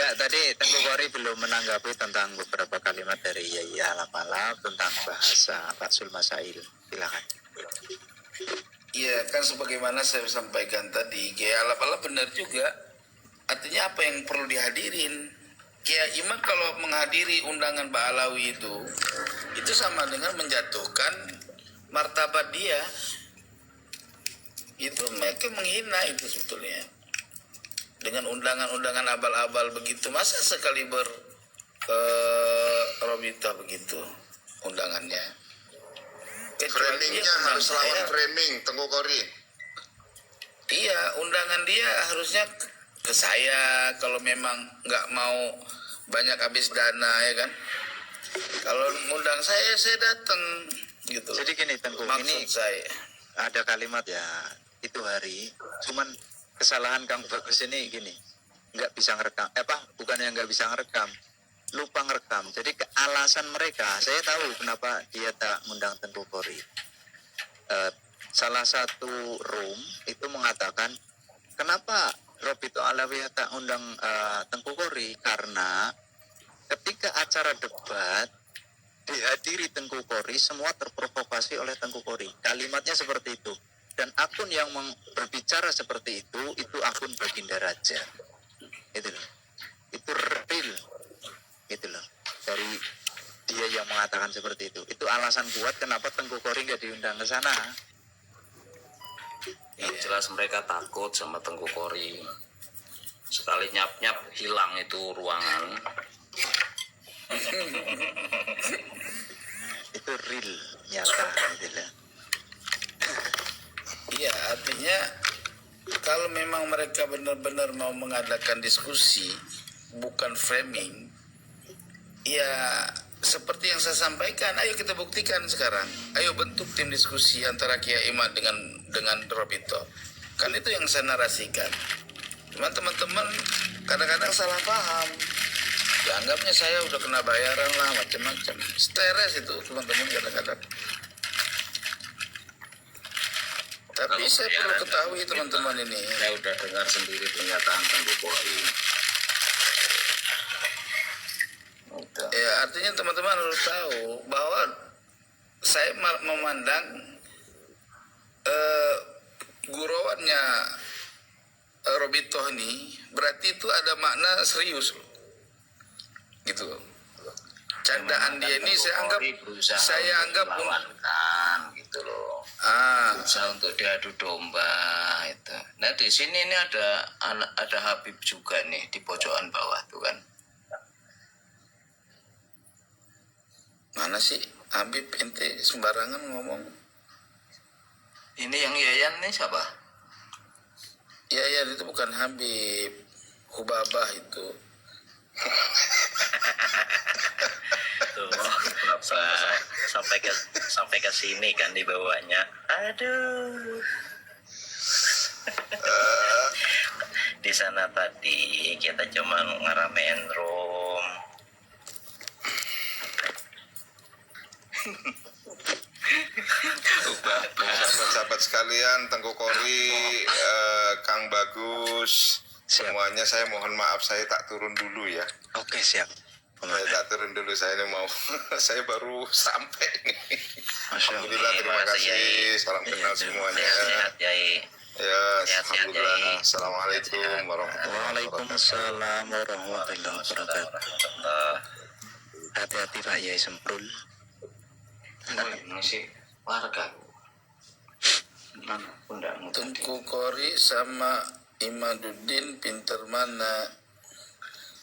Enggak, tadi Tengku Kori belum menanggapi tentang beberapa kalimat dari Yai Alap-Alap tentang bahasa Baksul Masail. Silakan. Iya, kan sebagaimana saya sampaikan tadi, Kiai Alap-Alap benar juga. Artinya apa yang perlu dihadirin? Kiai Imam kalau menghadiri undangan Pak Alawi itu sama dengan menjatuhkan martabat dia. Itu mereka menghina itu sebetulnya. Dengan undangan-undangan abal-abal begitu, masa sekaliber Robita begitu undangannya. Framingnya harus lawan framing Tengku Kori. Iya, undangan dia harusnya ke saya kalau memang nggak mau banyak habis dana ya kan. Kalau ngundang saya datang gitu. Jadi gini Tengku, maksud ini saya ada kalimat ya, itu hari, cuman kesalahan Kang Bagus ini gini, nggak bisa ngerekam, bukan yang nggak bisa ngerekam, lupa ngerekam. Jadi alasan mereka, saya tahu kenapa dia tak ngundang Tengku Kori. Salah satu room itu mengatakan, kenapa Robito Alawi tak undang Tengku Kori? Karena ketika acara debat dihadiri Tengku Kori, semua terprovokasi oleh Tengku Kori. Kalimatnya seperti itu. Dan akun yang berbicara seperti itu akun Baginda Raja. Itu loh. Itu real. Itu loh. Dari dia yang mengatakan seperti itu. Itu alasan kuat kenapa Tengku Kori nggak diundang ke sana. Yang jelas mereka takut sama Tengku Kori. Sekali nyap-nyap hilang itu ruangan. Itu real, nyata gitu loh. iya, artinya kalau memang mereka benar-benar mau mengadakan diskusi bukan framing, ya seperti yang saya sampaikan, ayo kita buktikan sekarang. Ayo bentuk tim diskusi antara Kiai Imad dengan Robito. Kan itu yang saya narasikan. Cuman teman-teman kadang-kadang salah paham. Dianggapnya saya udah kena bayaran lah, macam-macam. Stres itu teman-teman kadang-kadang. Tapi saya perlu ketahui teman-teman ini. Saya udah dengar sendiri pernyataan Tengku Kori. Ya, artinya teman-teman harus tahu bahwa saya memandang gurauannya Robito ini berarti itu ada makna serius, gitu. Candaan dia ini saya anggap melawankan gitu loh. Berusaha untuk diadu domba itu. Nah di sini ini ada Habib juga nih di pojokan bawah tuh kan. Mana sih Habib, ente sembarangan ngomong. Ini yang Yayan nih siapa? Ya itu bukan Habib, Hubabah itu. Tuh, sampai ke sini kan dibawanya. Aduh. Di sana tadi kita cuma ngeramein room. Sahabat-sahabat sekalian, Tengku Kori, Kang Bagus, semuanya saya mohon maaf saya tak turun dulu ya. Oke, siap. Saya tak turun dulu, saya ini mau saya baru sampai nih. Alhamdulillah, terima kasih, salam kenal semuanya. Sehat, Yai. Ya, Sehat, alhamdulillah. Yai. Assalamualaikum warahmatullahi wabarakatuh. Waalaikumsalam warahmatullahi wabarakatuh. Hati-hati Pak Yai Semprul. Ini sih warga. Tengku Kori sama Imaduddin pinter mana?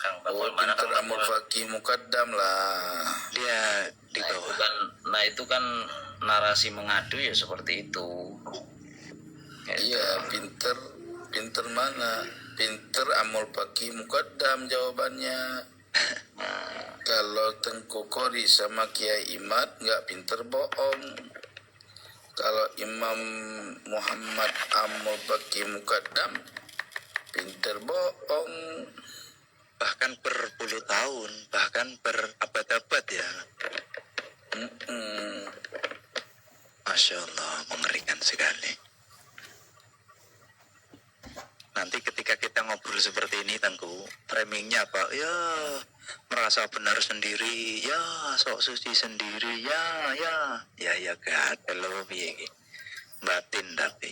Kang Oh, Bakul mana pinter Kang Amul Bakul? Fakih Mukaddam lah. Dia di Nah, bawah. itu kan narasi mengadu ya seperti itu. Iya, pinter mana? Pinter Amul Fakih Mukaddam jawabannya. Kalau Tengku Kori sama Kiai Imad nggak pinter bohong. Kalau Imam Muhammad Amul Fakih Mukaddam pinter bohong. Bahkan berpuluh tahun, bahkan berabad-abad ya. Masya Allah, mengerikan sekali. Nanti ketika kita ngobrol seperti ini Tengku, framingnya apa? Ya merasa benar sendiri, ya sok suci sendiri, ya gak ada lo piye iki. Batin tapi.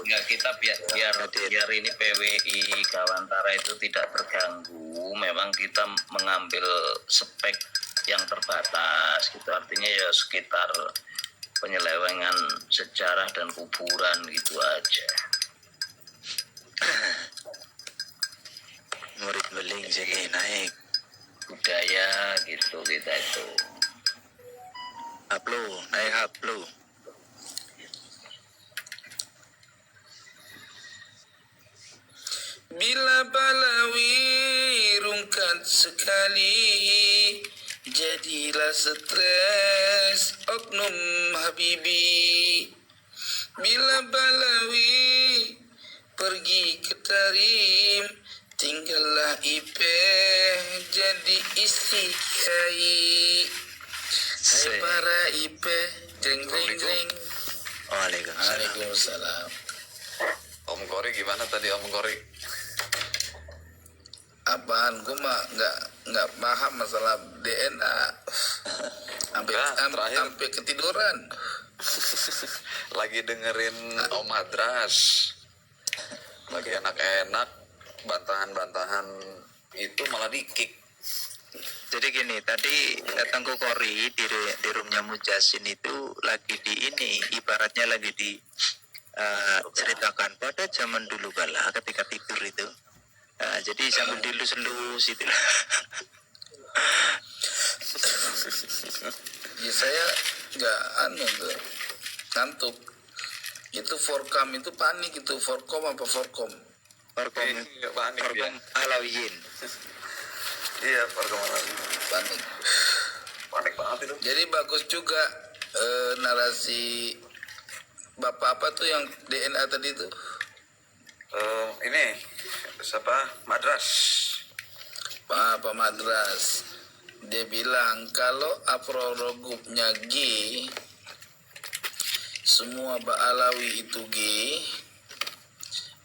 Ya kita biar ini PWI Gawantara itu tidak terganggu. Memang kita mengambil spek yang terbatas gitu, artinya ya sekitar penyelewengan sejarah dan kuburan gitu aja. Murid beling sini naik. Budaya gitu kita itu. Upload, naik upload. Bila balawi rungkat sekali, jadilah stres oknum Habibi. Bila balawi pergi ke Tarim, tinggallah Ipeh jadi istri kiai. Hai para Ipeh, jeng jeng jeng. Waalaikumsalam. Waalaikumsalam. Om Kori gimana tadi Om Kori? Apaan? Gue mah nggak paham masalah DNA. Sampai ketiduran. Lagi dengerin Om Madras. Lagi enak-enak, bantahan-bantahan itu malah di-kick. Jadi gini, tadi Tengku Kori di roomnya Mujasin itu lagi di ini, ibaratnya lagi di ceritakan pada zaman dulu kala ketika tidur itu. Jadi sambil dilus-lus itu. Ya saya nggak tuh ngantuk. Itu forkam itu panik itu, forkom apa forkom? Forkom Alawiyin. Iya, perkembangan Panik. panik banget itu. Jadi bagus juga narasi Bapak apa tuh yang DNA tadi itu? Ini siapa? Madras. Pak Madras. Dia bilang kalau aprorogupnya G, semua Ba'alawi itu G,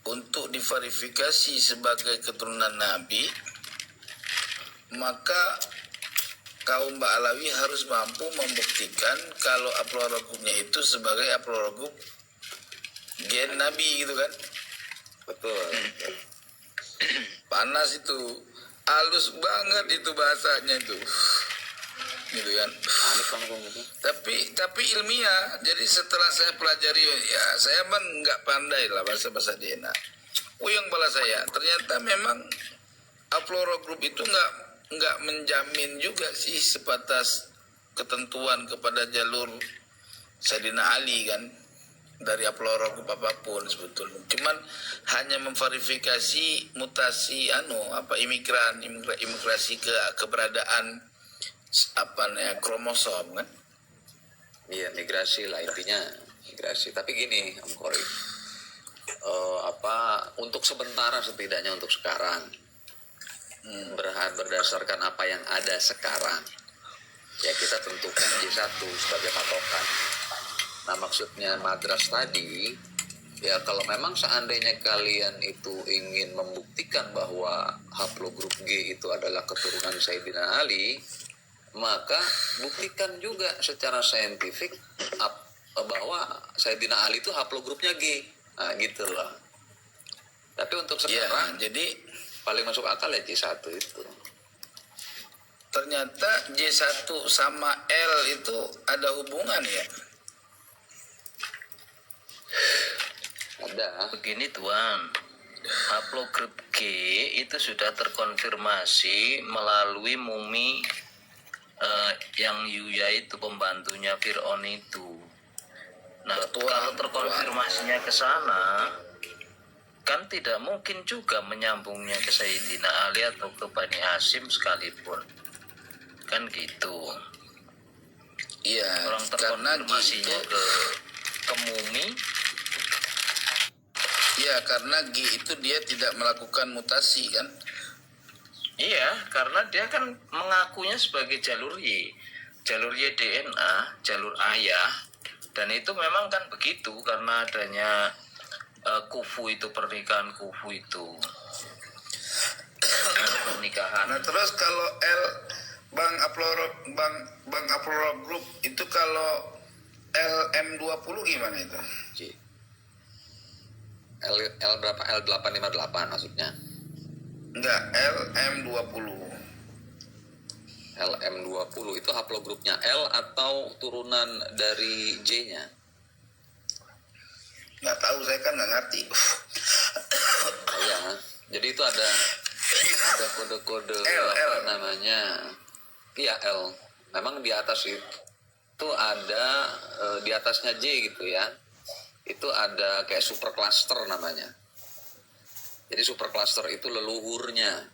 untuk diverifikasi sebagai keturunan Nabi, maka kaum Ba'alawi harus mampu membuktikan kalau aprorogupnya itu sebagai aprorogup gen Nabi gitu kan. Betul. Panas itu, halus banget itu bahasanya itu, gitu kan. Panik banget gitu. Tapi ilmiah. Jadi setelah saya pelajari, ya saya emang nggak pandai lah bahasa DNA. Yang bala saya, ternyata memang haplorogrup itu nggak menjamin juga sih sebatas ketentuan kepada jalur Sayyidina Ali kan, dari haplorogrup apapun sebetulnya. Cuman hanya memverifikasi mutasi imigrasi keberadaan kromosom kan. Iya, migrasi lah intinya, migrasi. Tapi gini Om Kori, untuk sementara setidaknya untuk sekarang, berdasarkan apa yang ada sekarang, ya kita tentukan J1 sebagai patokan. Nah maksudnya Madras tadi, ya kalau memang seandainya kalian itu ingin membuktikan bahwa haplogrup G itu adalah keturunan Sayyidina Ali, maka buktikan juga secara saintifik bahwa Sayyidina Ali itu haplogrupnya G. Nah gitu loh. Tapi untuk sekarang, ya, jadi paling masuk akal ya J1 itu. Ternyata J1 sama L itu ada hubungan ya? Ada. Begini Tuan, haplogrup G itu sudah terkonfirmasi melalui mumi yang Yuya itu pembantunya Fir'aun itu. Nah, kalau terkonfirmasinya ke sana, kan tidak mungkin juga menyambungnya ke Sayyidina Ali atau ke Bani Hashim sekalipun. Kan gitu. Iya, Orang terkonfirmasinya ke mumi. Iya, karena G itu dia tidak melakukan mutasi kan? Iya, karena dia kan mengakunya sebagai jalur Y DNA, jalur ayah, dan itu memang kan begitu karena adanya kufu itu, pernikahan kufu itu. Pernikahan. Nah terus kalau Bang Aploro Group itu kalau LM20 gimana itu? J. L berapa? L858 maksudnya. Enggak, LM20. LM20 itu haplogrupnya L atau turunan dari J-nya? Nggak tahu, saya kan nggak ngerti. Iya, jadi itu ada kode-kode L. namanya. Iya, L. Memang di atas itu ada di atasnya J gitu ya. Itu ada kayak super cluster namanya. Jadi super cluster itu leluhurnya.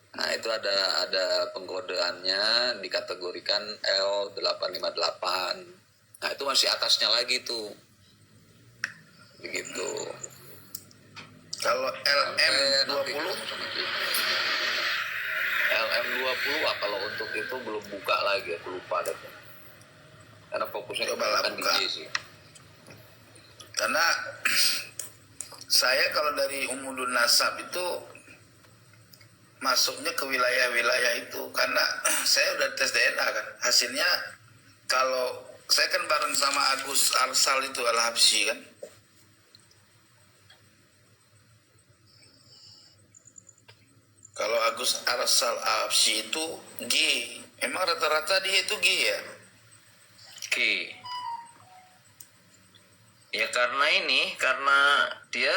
Nah, itu ada pengkodeannya, dikategorikan L858. Nah, itu masih atasnya lagi tuh. Begitu. Kalau LM20? LM20 kalau untuk itu belum buka lagi, aku lupa deh. Karena fokusnya Cobalah kan di buka. J sih. Karena saya kalau dari Umudun Nasab itu masuknya ke wilayah-wilayah itu karena saya udah tes DNA kan. Hasilnya kalau saya kan bareng sama Agus Arsal itu Al-Habsyi kan. Kalau Agus Arsal Al-Habsyi itu G. Emang rata-rata dia itu G ya? G. Ya karena dia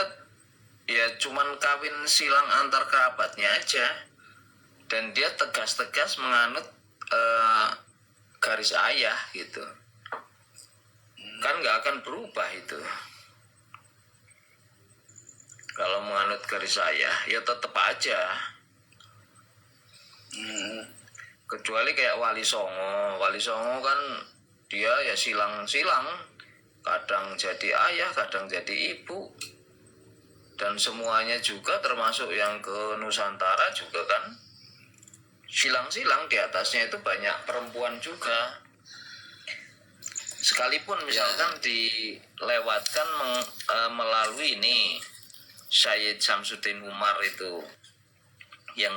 ya cuman kawin silang antar kerabatnya aja, dan dia tegas-tegas menganut garis ayah gitu, kan nggak akan berubah itu. Kalau menganut garis ayah ya tetap aja. Kecuali kayak Wali Songo kan dia ya silang-silang, kadang jadi ayah, kadang jadi ibu, dan semuanya juga termasuk yang ke Nusantara juga kan silang-silang, di atasnya itu banyak perempuan juga. Sekalipun misalkan dilewatkan melalui ini Syed Samsudin Umar itu yang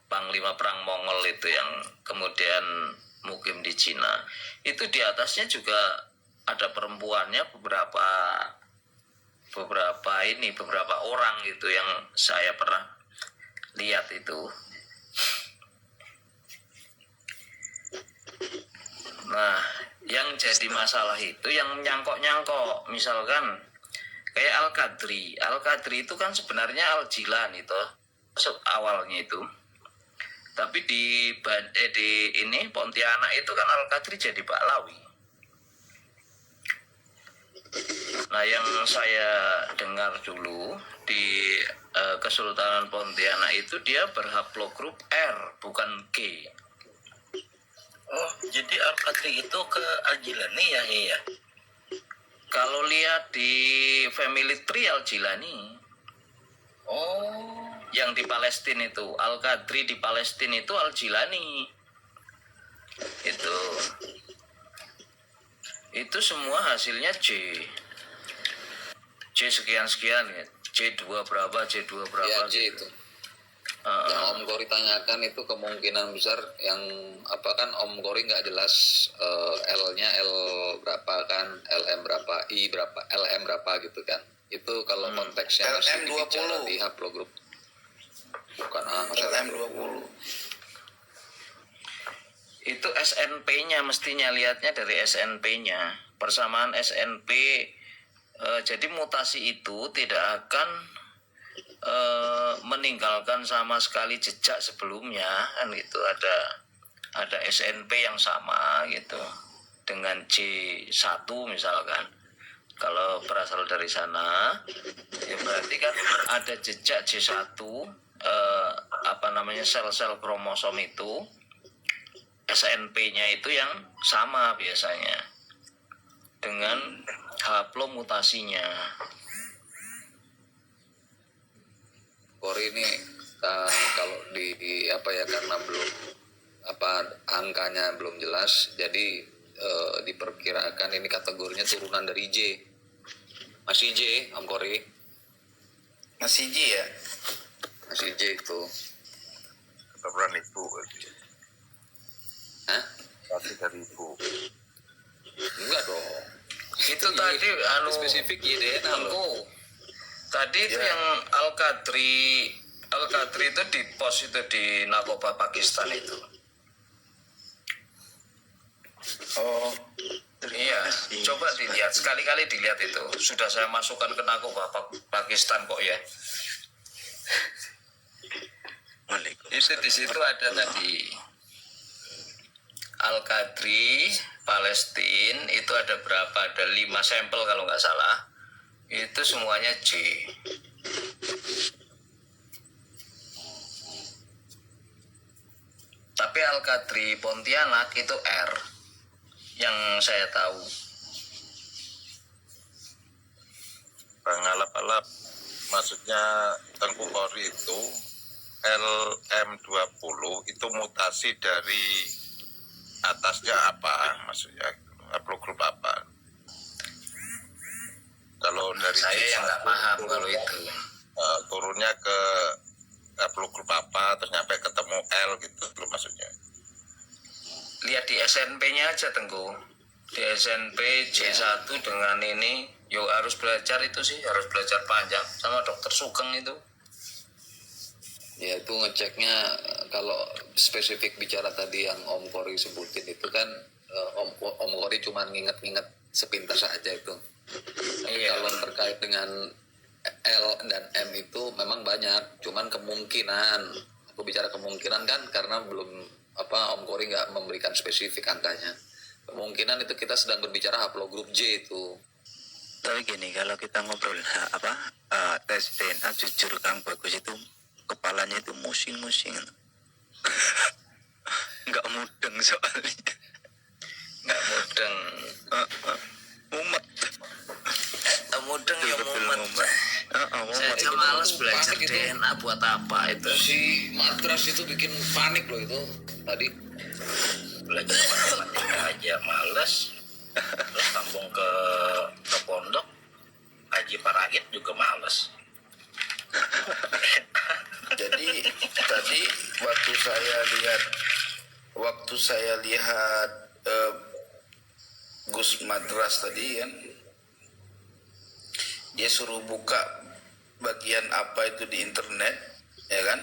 Panglima Perang Mongol itu yang kemudian mukim di Cina, itu di atasnya juga ada perempuannya beberapa orang gitu yang saya pernah lihat itu. Nah, yang jadi masalah itu yang nyangkok-nyangkok, misalkan kayak Al-Qadri itu kan sebenarnya Al-Jilan itu awalnya itu. Tapi di Pontianak itu kan Al-Qadri jadi Pahlawi. Nah, yang saya dengar dulu di Kesultanan Pontianak itu dia berhaplogrup R bukan G. Oh, jadi Al-Qadri itu ke Al-Jilani ya? Iya. Kalau lihat di family tree Al-Jilani. Oh, Yang di Palestina itu Al-Qadri, di Palestina itu Al-Jilani. Itu semua hasilnya J sekian ya. J2 berapa Ya, J itu. Yang Om Kori tanyakan itu kemungkinan besar yang apa kan Om Kori nggak jelas L-nya L berapa kan, LM berapa, I berapa, LM berapa gitu kan. Itu kalau konteksnya masih dibicara di haplogrup. Bukan LM20. Itu SNP-nya, mestinya lihatnya dari SNP-nya. Persamaan SNP, jadi mutasi itu tidak akan meninggalkan sama sekali jejak sebelumnya kan gitu. Ada SNP yang sama gitu dengan J1 misalkan. Kalau berasal dari sana ya berarti kan ada jejak J1 sel-sel kromosom itu, SNP-nya itu yang sama biasanya dengan haplomutasinya. Kori ini kalau di apa ya, karena belum angkanya belum jelas, jadi diperkirakan ini kategorinya turunan dari J. Masih J, Om Kori. Masih J ya? Masih J itu. Kebetulan ibu. Hah? Pasti dari ibu. Enggak dong. Itu tadi anu Spesifik YDNA loh. Tengku. Tadi itu Ya. yang Al-Qadri itu di pos itu di Narkoba Pakistan itu. Oh, Iya, coba dilihat sekali-kali dilihat itu. Sudah saya masukkan ke Narkoba Pakistan kok ya. Itu di situ ada tadi Al-Qadri Palestina itu ada berapa? Ada 5 sampel kalau nggak salah. Itu semuanya J. Tapi Al-Qadri Pontianak itu R yang saya tahu. Bang Alap-Alap, maksudnya Tengku Kori itu LM20 itu mutasi dari atasnya apa? Maksudnya haplogrup apa? Kalau dari Saya yang nggak paham kalau itu. turunnya ke haplogrup apa, terus nyampe ketemu L gitu loh maksudnya. Lihat di SNP-nya aja Tengku. Di SNP J1 dengan ini, yo harus belajar itu sih, harus belajar panjang sama dokter Sugeng itu. Ya itu ngeceknya kalau spesifik bicara tadi yang Om Kori sebutin itu kan Om Kori cuma nginget-nginget sepintas saja itu. Iya. Kalau terkait dengan L dan M itu memang banyak, cuman kemungkinan, aku bicara kemungkinan kan karena belum Om Kori nggak memberikan spesifik angkanya. Kemungkinan itu kita sedang berbicara haplogrup J itu. Tapi gini, kalau kita ngobrol tes DNA, jujur Kang Bagus itu kepalanya itu musing-musing. Nggak mudeng soalnya. Nggak mudeng. Mumet. Mudeng ya Betul, mumet. mumet. Saya Mumet. aja males belajar Panik itu. DNA buat apa itu. Si matras itu bikin panik loh itu tadi. Belajar matematika aja males. Terus sambung ke pondok, Haji Paragit juga males. jadi tadi waktu saya lihat Gus Madras tadi kan, dia suruh buka bagian apa itu di internet, ya kan?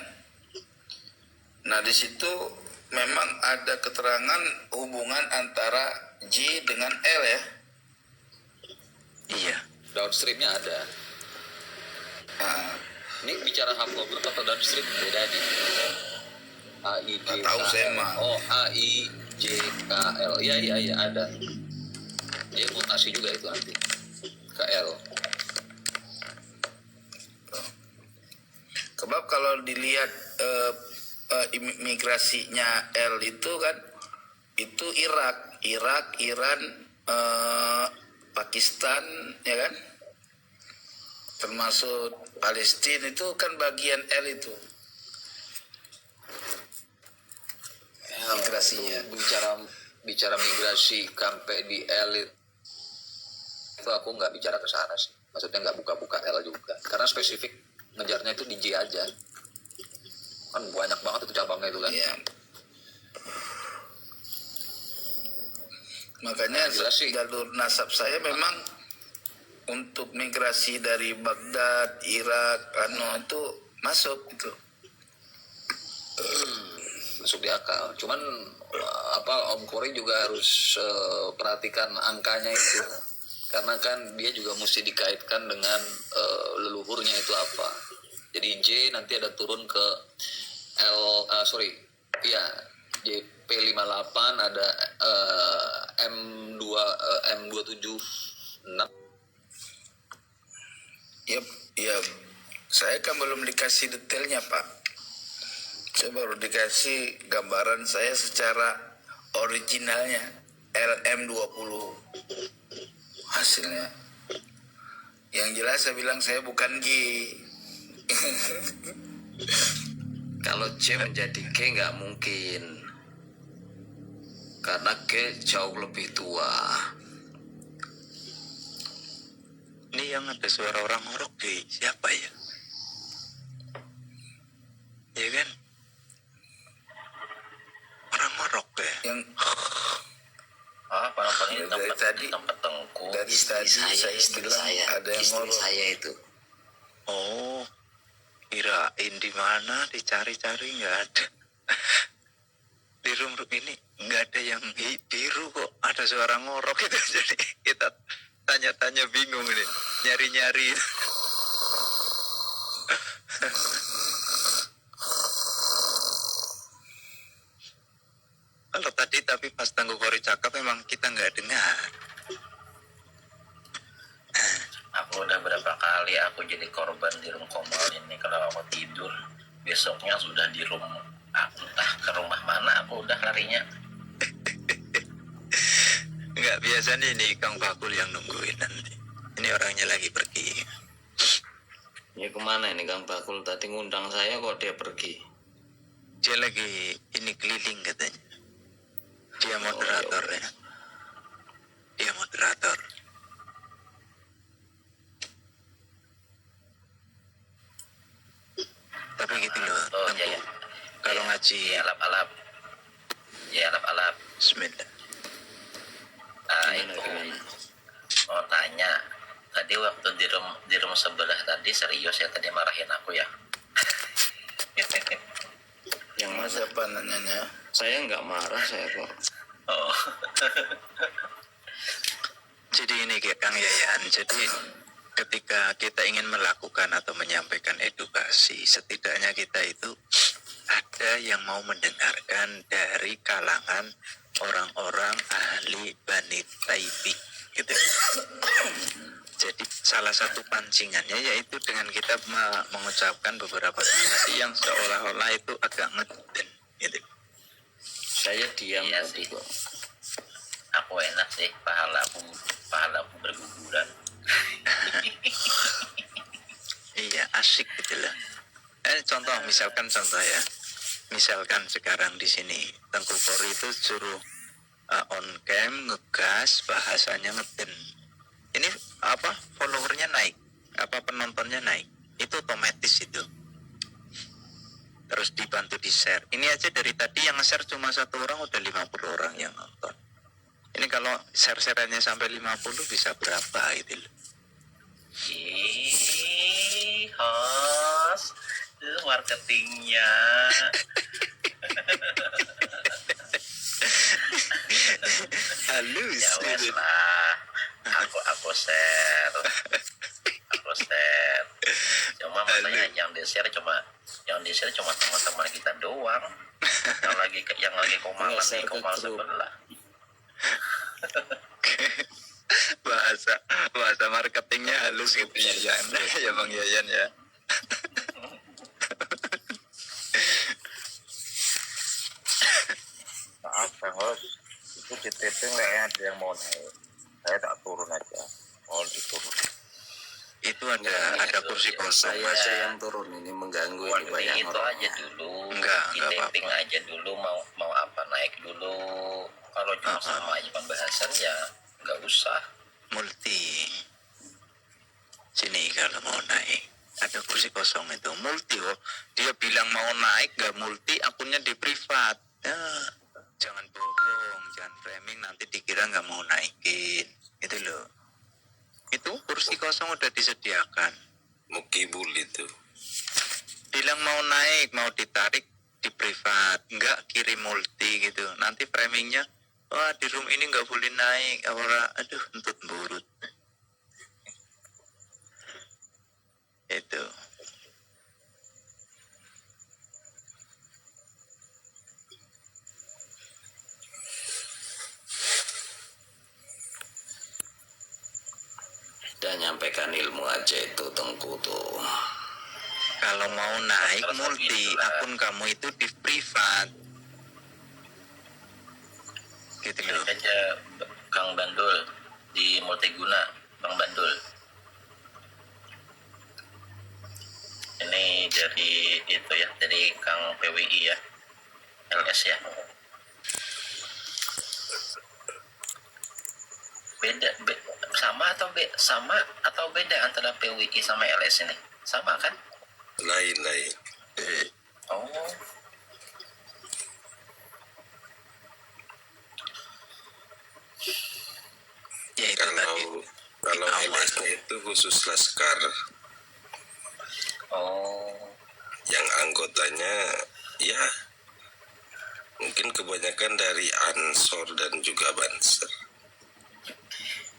Nah di situ memang ada keterangan hubungan antara J dengan L ya. Iya. Downstreamnya ada. Nah, Ini bicara haplogrup atau downstream beda nih. A I J Nggak tahu saya K L. mah. Oh A I J K L. Iya ada. Dia mutasi juga itu nanti. K L. Sebab kalau dilihat imigrasinya L itu kan, itu Irak, Iran, Pakistan, ya kan? Termasuk Palestina itu kan bagian L itu. Migrasinya. Bicara migrasi sampai di L itu aku nggak bicara ke sana sih. Maksudnya nggak buka-buka L juga. Karena spesifik ngejarnya itu di J aja. Kan banyak banget itu cabangnya itu kan. Iya. Makanya Jelas sih. jalur nasab saya memang untuk migrasi dari Baghdad, Irak, itu masuk gitu. Masuk di akal. Cuman Om Kori juga harus perhatikan angkanya itu. Karena kan dia juga mesti dikaitkan dengan leluhurnya itu apa. Jadi J nanti ada turun ke JP58 ada M276. Ya, saya kan belum dikasih detailnya Pak. Saya baru dikasih gambaran saya secara originalnya LM20 hasilnya. Yang jelas saya bilang saya bukan G. Kalau J menjadi G nggak mungkin. Karena G jauh lebih tua. Ini yang ada suara orang ngorok deh, siapa ya? Ya kan? Orang ngorok ya? Yang Paling Dari tempat tadi- di tempat tengku. dari tadi saya bilang ada yang istri ngorok. saya itu. Oh, kirain di mana dicari-cari nggak ada. Di room ini nggak ada yang biru kok, ada suara ngorok itu. Jadi kita tanya-tanya bingung ini, nyari-nyari. Kalau tadi tapi pas Tangguh Kori cakap memang kita nggak dengar. Aku udah berapa kali aku jadi korban di room Komal ini. Kalau aku tidur, besoknya sudah di room, aku entah ke rumah mana aku udah larinya. Nggak, biasa nih ini Kang Bakul yang nungguin nanti. Ini orangnya lagi pergi. Ya kemana ini Kang Bakul? Tadi ngundang saya kok dia pergi. Dia lagi ini keliling katanya. Dia moderatornya. Dia moderator. Tapi gitu loh. Oh Tengku. ya ya. Kalau Ya, ngaji ya alap-alap. Ya alap-alap. Bismillah. Gimana, Itu gimana? mau tanya. Tadi waktu di room sebelah tadi serius ya tadi marahin aku ya. Yang Mas mana? apa nanyanya? Saya nggak marah, saya kok. Oh. Jadi ini Kang Yayan. Jadi ketika kita ingin melakukan atau menyampaikan edukasi, setidaknya kita itu ada yang mau mendengarkan dari kalangan orang-orang ahli Bani Taibik gitu. Jadi salah satu pancingannya yaitu dengan kita mengucapkan beberapa kalimat yang seolah-olah itu agak ngeden gitu. Saya diam Iya tadi sih. kok. Aku enak sih pahalaku berguguran. Iya, asik gitu loh. Contoh, misalkan contoh ya. Misalkan sekarang di sini Tengku Kori itu suruh on cam ngegas, bahasanya ngeden. Ini apa? Followernya naik, apa penontonnya naik. Itu otomatis itu. Terus dibantu di share. Ini aja dari tadi yang nge-share cuma 1 orang udah 50 orang yang nonton. Ini kalau share-shareannya sampai 50 bisa berapa gitu loh. Ih, host, itu marketingnya. Halus. Ya wes gitu. lah, aku share. Cuma masalahnya yang di share cuma teman-teman kita doang. yang lagi komalan Nggak share di ke komal grup. sebelah. bahasa marketingnya halus gitu ya, ya Bang Yayan ya. Maaf Bang Hos, itu di taping kayaknya ada yang mau naik. Saya tak turun aja, mohon diturun. Itu ada kursi kosong Saya Mas. aja yang turun ini mengganggu ini Warning banyak itu orang. aja dulu. Enggak Di apa-apa. taping aja dulu mau apa naik dulu. Kalau cuma sama aja pembahasan ya nggak usah. Multi. Sini kalau mau naik ada kursi kosong itu multi. Oh, dia bilang mau naik nggak multi, akunnya di privat. Ya, jangan bohong, jangan framing nanti dikira nggak mau naikin. Itu loh. Itu kursi kosong udah disediakan. Mukibul itu. Bilang mau naik, mau ditarik di privat, nggak kirim multi gitu. Nanti framingnya, wah di room ini nggak boleh naik, aduh entut burut. Itu. Dan nyampaikan ilmu aja itu Tengku tuh. Kalau mau naik multi, akun kamu itu di privat. Gitu loh. Cari aja Kang Bandul di Multiguna, Bang Bandul. Ini dari itu ya, dari Kang PWI ya, LS ya. sama atau beda antara PWI sama LS ini? Sama kan? Lain-lain. Oh, Ya itu tadi. Kalau Awal. LS itu khusus Laskar, oh, yang anggotanya ya mungkin kebanyakan dari Ansor dan juga Banser.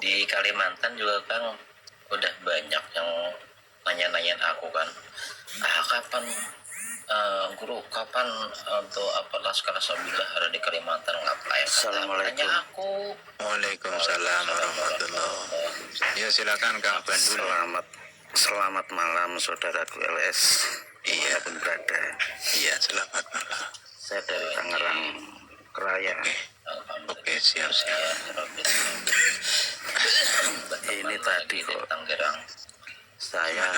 di Kalimantan juga kan udah banyak yang nanya-nanyain aku kan, kapan guru, kapan untuk apa Laskar Sabilah ada di Kalimantan ngapain? Assalamualaikum. Tanya aku. Waalaikumsalam warahmatullahi wabarakatuh. Ya silakan Kang Bandul. Selamat malam saudaraku LS. Iya. Dimanapun berada. Iya, selamat malam. Saya dari Tangerang Raya. Oke, siap-siap. Ini tadi kok Tangerang. saya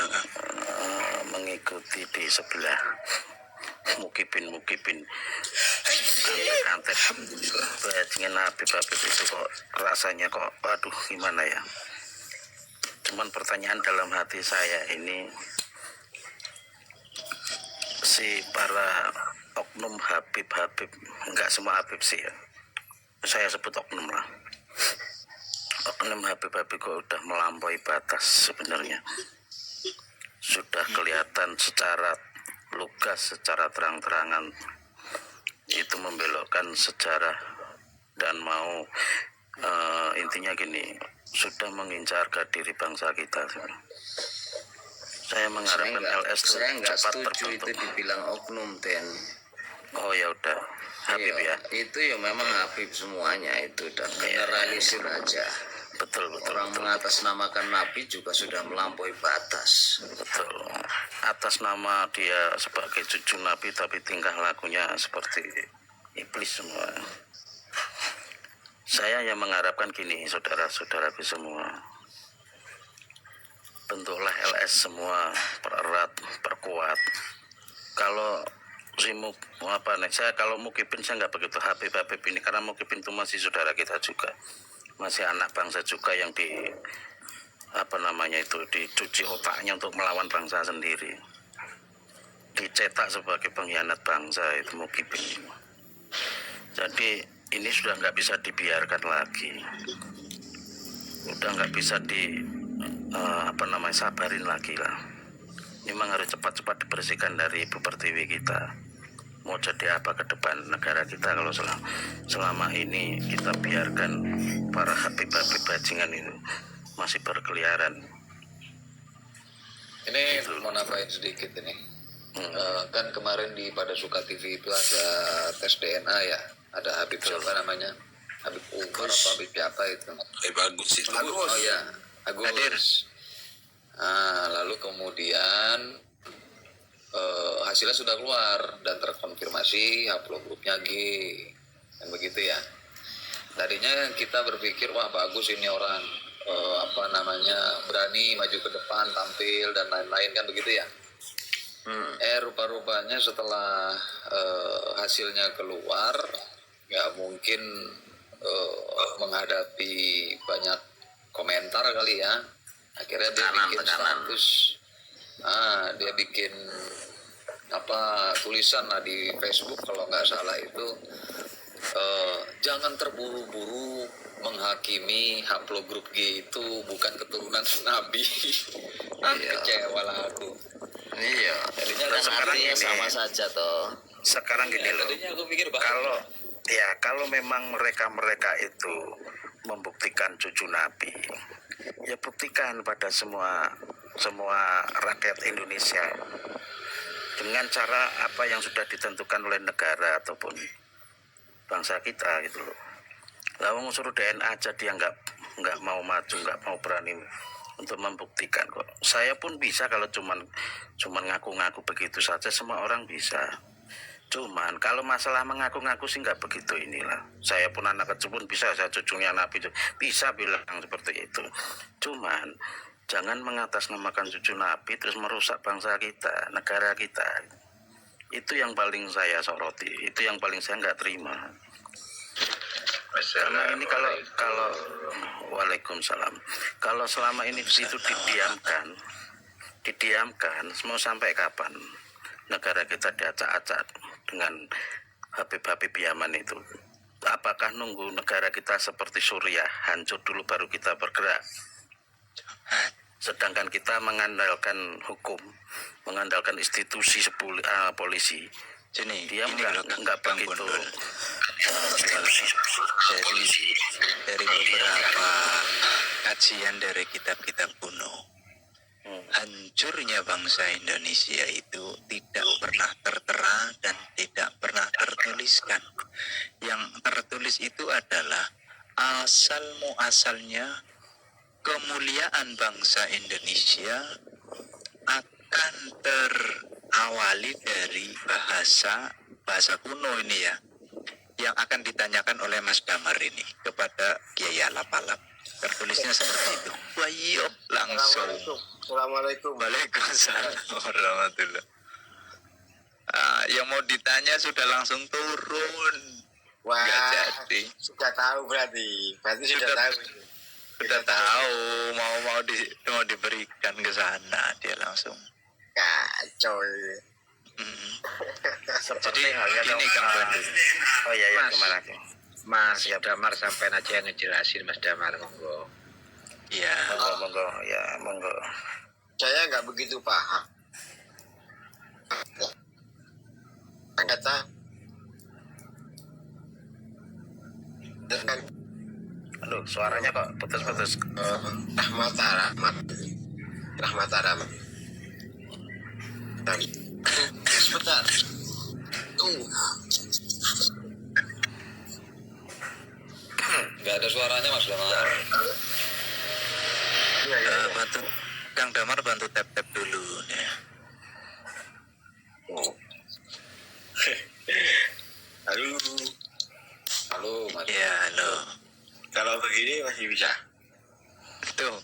mengikuti di sebelah mukibin kantet bajingan Habib itu kok rasanya kok waduh gimana ya. Cuman pertanyaan dalam hati saya ini, si para oknum Habib enggak semua Habib sih ya, saya sebut oknum lah, oknum Habib kok udah melampaui batas sebenarnya. Sudah kelihatan secara lugas, secara terang-terangan itu membelokkan sejarah dan mau intinya gini, sudah mengincar harga diri bangsa kita. Saya mengharapkan LS itu saya nggak cepat setuju terbentuk. itu dibilang oknum Ten. Oh ya udah, Habib Iya, ya. itu ya memang Habib semuanya itu dan generalisir aja. Betul. Orang mengatasnamakan Nabi juga sudah melampaui batas. Betul. Atas nama dia sebagai cucu Nabi tapi tingkah lakunya seperti iblis semua. Saya yang mengharapkan gini, saudara-saudaraku semua. Bentuklah LS semua, pererat, perkuat. Kalau kalau Mukibin saya nggak begitu Habib ini, karena Mukibin itu masih saudara kita juga, masih anak bangsa juga yang dicuci otaknya untuk melawan bangsa sendiri, dicetak sebagai pengkhianat bangsa itu Mukibin. Jadi ini sudah nggak bisa dibiarkan lagi, udah nggak bisa sabarin lagi lah. Memang harus cepat-cepat dibersihkan dari Ibu Pertiwi kita. Mau jadi apa ke depan negara kita kalau selama ini kita biarkan para Habib bajingan itu masih berkeliaran. Ini mau nambahin sedikit ini. Kan kemarin pada Suka TV itu ada tes DNA ya. Ada Habib siapa namanya? Habib Umar atau Habib siapa itu? Bagus itu. Oh ya, Agus. Lalu kemudian hasilnya sudah keluar dan terkonfirmasi haplogrupnya G, dan begitu ya. Tadinya kita berpikir wah bagus ini orang berani maju ke depan, tampil dan lain-lain kan begitu ya. Rupa-rupanya setelah hasilnya keluar nggak mungkin menghadapi banyak komentar kali ya. Akhirnya dia bikin status, dia bikin tulisan lah di Facebook kalau nggak salah itu, jangan terburu-buru menghakimi haplogrup G itu bukan keturunan Nabi. Kecewa lah aku. Iya. Jadinya Nah, sekarang ini sama saja toh. Sekarang gini loh. Tadinya aku pikir Kalau memang mereka itu membuktikan cucu Nabi, ya buktikan pada semua rakyat Indonesia dengan cara apa yang sudah ditentukan oleh negara ataupun bangsa kita gitu loh. Lalu suruh DNA aja dia nggak mau maju, nggak mau berani untuk membuktikan kok. Saya pun bisa kalau cuman ngaku-ngaku begitu saja, semua orang bisa. Cuman kalau masalah mengaku-ngaku sih nggak begitu inilah. Saya pun anak kecil pun bisa, saya cucunya Nabi bisa bilang seperti itu. Cuman jangan mengatasnamakan cucu Nabi terus merusak bangsa kita, negara kita. Itu yang paling saya soroti, itu yang paling saya nggak terima. Karena ini kalau Waalaikumsalam. Kalau selama ini itu didiamkan, mau sampai kapan negara kita diacak-acak dengan Habib-Habib Yaman itu? Apakah nunggu negara kita seperti Suriah hancur dulu baru kita bergerak? Sedangkan kita mengandalkan hukum, mengandalkan institusi polisi. Dia nggak begitu. Dari beberapa kajian dari kitab-kitab kuno, hancurnya bangsa Indonesia itu tidak pernah tertera dan tidak pernah tertuliskan. Yang tertulis itu adalah asal muasalnya kemuliaan bangsa Indonesia akan terawali dari bahasa kuno ini ya, yang akan ditanyakan oleh Mas Damar ini kepada Kiai Alap-Alap. Tertulisnya seperti itu. Wah, langsung. Assalamualaikum. Waalaikumsalam warahmatullahi. Yang mau ditanya sudah langsung turun. Wah, Nggak jadi. sudah tahu berarti sudah tahu. Sudah tahu mau diberikan ke sana, dia langsung. Kacau. Jadi ini Kang Bandu. Oh iya, Mas. gimana? Mas Damar sampai aja ngejelasin Mas Damar, monggo. Iya. Monggo. Saya nggak begitu paham. Kata dengan Aduh, suaranya kok putus-putus. Rahmat Aram. Sebentar. Nggak ada suaranya Mas Damar. Bantu Kang Damar, bantu tap-tap dulu ya. Halo Mas. Ya, halo. Kalau begini masih bisa. Tuh.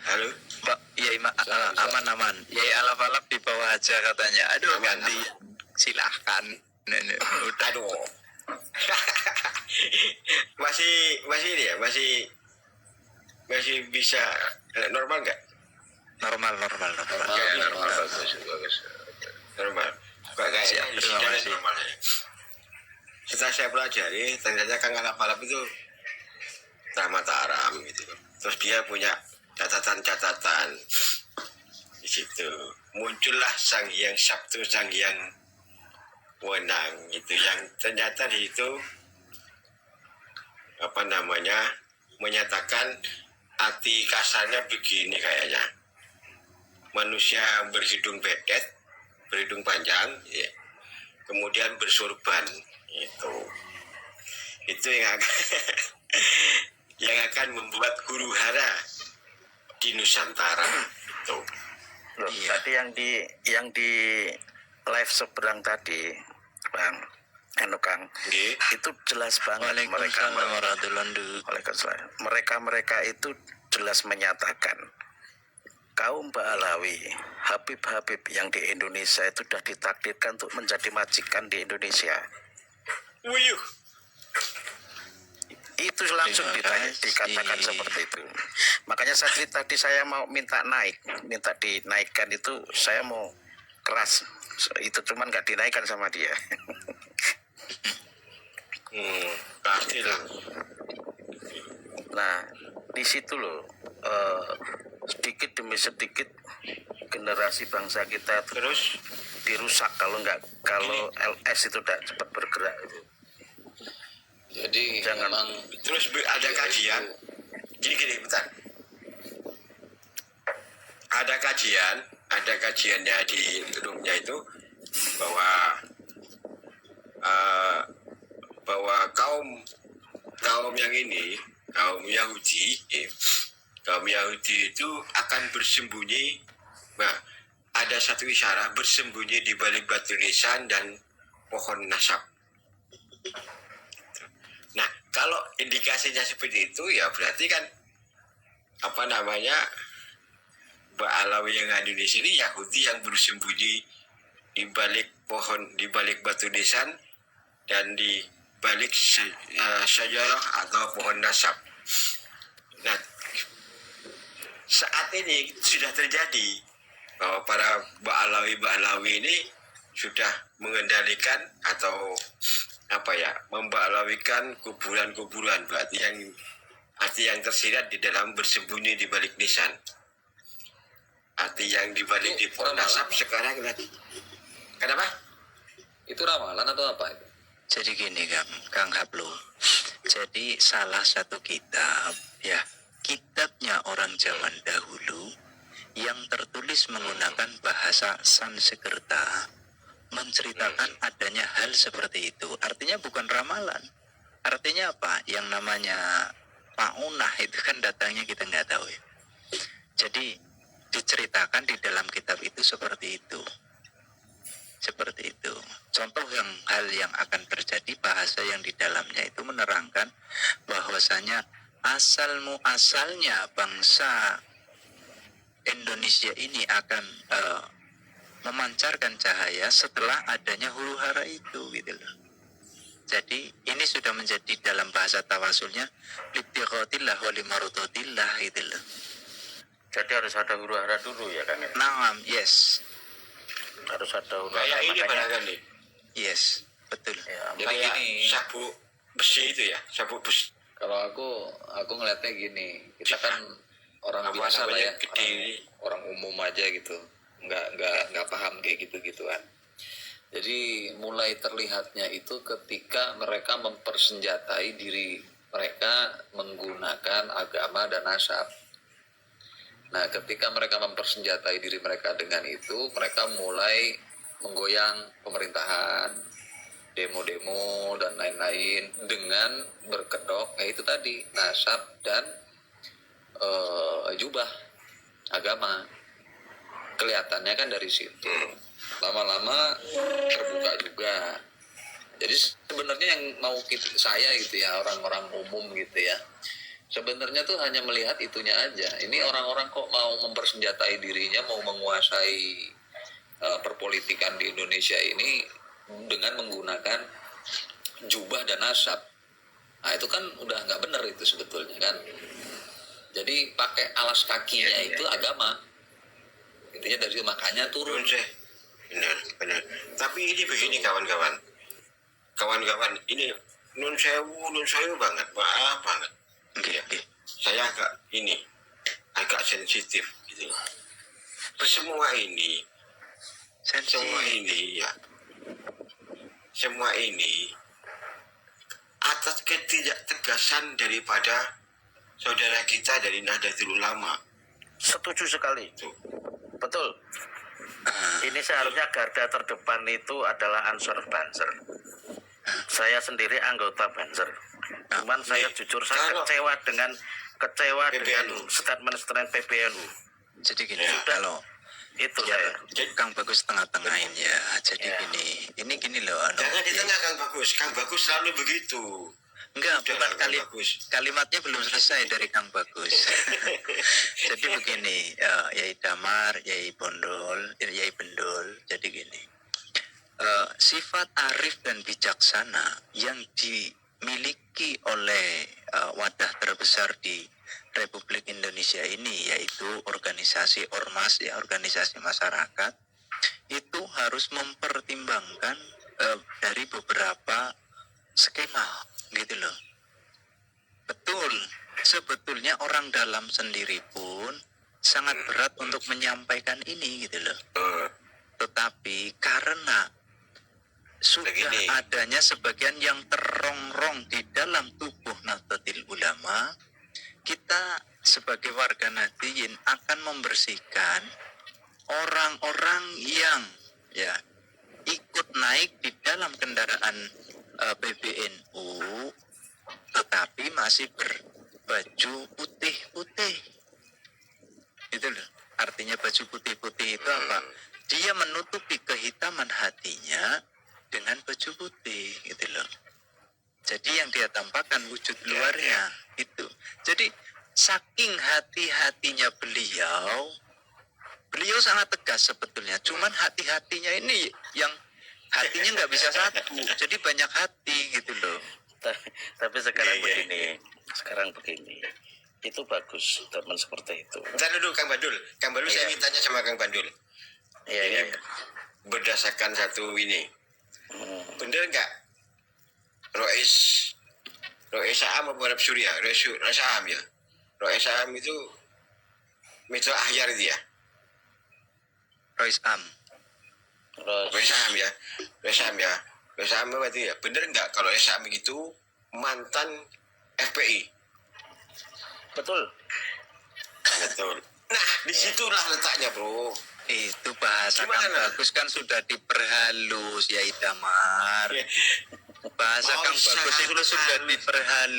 Halo. Pak Yai aman-aman. Yai Alap-Alap di bawah aja katanya. Aduh, ganti. Silahkan. Udah. Aduh. masih ini ya, masih bisa normal nggak? Normal. Normal. Normal. Kok kayaknya Siap, di terima sini kasih. normal ya. Setelah saya pelajari, ternyata Kang Alap-Alap itu Rahmat Aram gitu. Terus dia punya catatan-catatan di situ. Muncullah Sang Hyang Sabtu, Sang Hyang Wenang gitu, yang ternyata di situ menyatakan arti kasarnya begini kayaknya. Manusia berhidung bedet, berhidung panjang, ya. Kemudian bersorban, itu yang akan membuat huru hara di Nusantara. Itu. Loh, tadi yang di live seberang tadi, Bang Kang, itu jelas banget mereka itu jelas menyatakan kaum Ba'alawi, Habib-Habib yang di Indonesia itu sudah ditakdirkan untuk menjadi majikan di Indonesia. Wuyuh. Itu langsung dikatakan seperti itu. Makanya tadi saya mau minta dinaikkan itu, saya mau keras. Itu cuman nggak dinaikkan sama dia. Pastilah. Nah, di situ loh, sedikit demi sedikit generasi bangsa kita terus dirusak kalau LS itu tidak cepat bergerak. Jadi Jangan. memang Terus ada kajian. Gini, bentar. Ada kajiannya di roomnya itu bahwa kaum yang ini, kaum Yahudi itu akan bersembunyi. Nah, ada satu isyarat bersembunyi di balik batu nisan dan pohon nasab. Nah, kalau indikasinya seperti itu, ya berarti kan Ba'alawi yang ada di sini Yahudi yang bersembunyi di balik pohon, di balik batu nisan dan di balik sejarah atau pohon nasab. Nah, saat ini sudah terjadi bahwa para ba'alawi ini sudah mengendalikan atau memba'alawikan kuburan-kuburan, berarti yang tersirat di dalam bersembunyi di balik nisan. Arti yang di balik di pohon nasab sekarang lagi. Kenapa? Itu ramalan atau apa itu? Jadi gini Kang Hablo. Jadi salah satu kitab, ya, kitabnya orang zaman dahulu yang tertulis menggunakan bahasa Sanskerta menceritakan adanya hal seperti itu. Artinya bukan ramalan. Artinya apa? Yang namanya paunah itu kan datangnya kita nggak tahu ya. Jadi diceritakan di dalam kitab itu seperti itu. Seperti itu. Contoh hal yang akan terjadi, bahasa yang di dalamnya itu menerangkan bahwasanya asalnya bangsa Indonesia ini akan memancarkan cahaya setelah adanya huru hara itu, gitu loh. Jadi ini sudah menjadi dalam bahasa tawasulnya libtiqatillah wa limarudatillah, gitu loh. Jadi harus ada huru hara dulu ya Kang. Naam, yes. Harus ada huru hara. Kayak ini barangkali. Yes, betul. Ya, Jadi Kayak gini, sabuk besi itu ya, sabuk besi. kalau aku ngeliatnya gini, kita kan orang Apa biasa lah ya, namanya, gede. orang umum aja gitu, nggak paham kayak gitu-gituan. Jadi mulai terlihatnya itu ketika mereka mempersenjatai diri mereka menggunakan agama dan nasab. Nah, ketika mereka mempersenjatai diri mereka dengan itu, mereka mulai menggoyang pemerintahan, demo-demo dan lain-lain dengan berkedok, itu tadi nasab dan jubah agama. Kelihatannya kan dari situ. Lama-lama terbuka juga. Jadi sebenarnya yang mau saya gitu ya, orang-orang umum gitu ya, sebenarnya tuh hanya melihat itunya aja. Ini orang-orang kok mau mempersenjatai dirinya, mau menguasai perpolitikan di Indonesia ini dengan menggunakan jubah dan nasab. Nah itu kan udah nggak benar itu sebetulnya kan. Jadi pakai alas kakinya itu agama. Intinya dari makanya turun. Benar. Tapi ini begini kawan-kawan, ini nun sewu banget, maaf banget. Okay. Saya agak sensitif gitu. Semua ini atas ketidaktegasan daripada saudara kita dari Nahdlatul Ulama. Setuju sekali. Betul. Ini seharusnya garda terdepan itu adalah Ansor Banser. Saya sendiri anggota Banser. Cuman saya jujur saya kecewa dengan statement PBNU. Jadi gini, Ya. kalau Itu ya, saya. Kang Bagus tengah-tengahin ya. Jadi Ya. gini loh. Jangan di tengah Kang Bagus selalu begitu. Enggak, Udah, bukan Kang Bagus. kalimatnya belum selesai dari Kang Bagus. Jadi begini, Yai Damar, Yai Bondol, Yai Bendol. Jadi gini, sifat arif dan bijaksana yang dimiliki oleh wadah terbesar di Republik Indonesia ini, yaitu organisasi ormas, ya, organisasi masyarakat, itu harus mempertimbangkan dari beberapa skema, gitu loh. Betul, sebetulnya orang dalam sendiri pun sangat berat untuk menyampaikan ini, gitu loh. Tetapi karena sudah Begini. adanya sebagian yang terongrong di dalam tubuh Nahdlatul Ulama, kita sebagai warga Nahdliyin akan membersihkan orang-orang yang ya ikut naik di dalam kendaraan PBNU tetapi masih berbaju putih-putih. Itu loh. Artinya baju putih-putih itu apa? Dia menutupi kehitaman hatinya dengan baju putih, gitu loh. Jadi yang dia tampakkan wujud luarnya itu. Jadi saking hati-hatinya beliau sangat tegas sebetulnya. Cuman hati-hatinya ini yang hatinya nggak bisa satu, jadi banyak hati gitu loh. Tapi sekarang Iya, iya. begini, sekarang begini, itu bagus teman seperti itu. Bentar dulu Kang Bandul. Kang Bandul saya Iya. ingin tanya sama Kang Bandul. Iya, Ini iya, iya. berdasarkan satu ini. Hmm. Bener nggak? Rois Saham apa Arab Surya? Rois Saham ya. Rois Saham itu Mitra Ahyar dia. Rois Am. Terus Rois Saham ya. Rois Saham ya. Rois Saham berarti ya. Bener nggak kalau Rois Saham itu mantan FPI? betul. Betul. Nah, disitulah letaknya, bro. Itu bahasa Gimana? Kang Bagus kan sudah diperhalus ya Idamar. Ya. Bahasa Oh, Kang Bagus itu sangat sudah halus. diperhalus.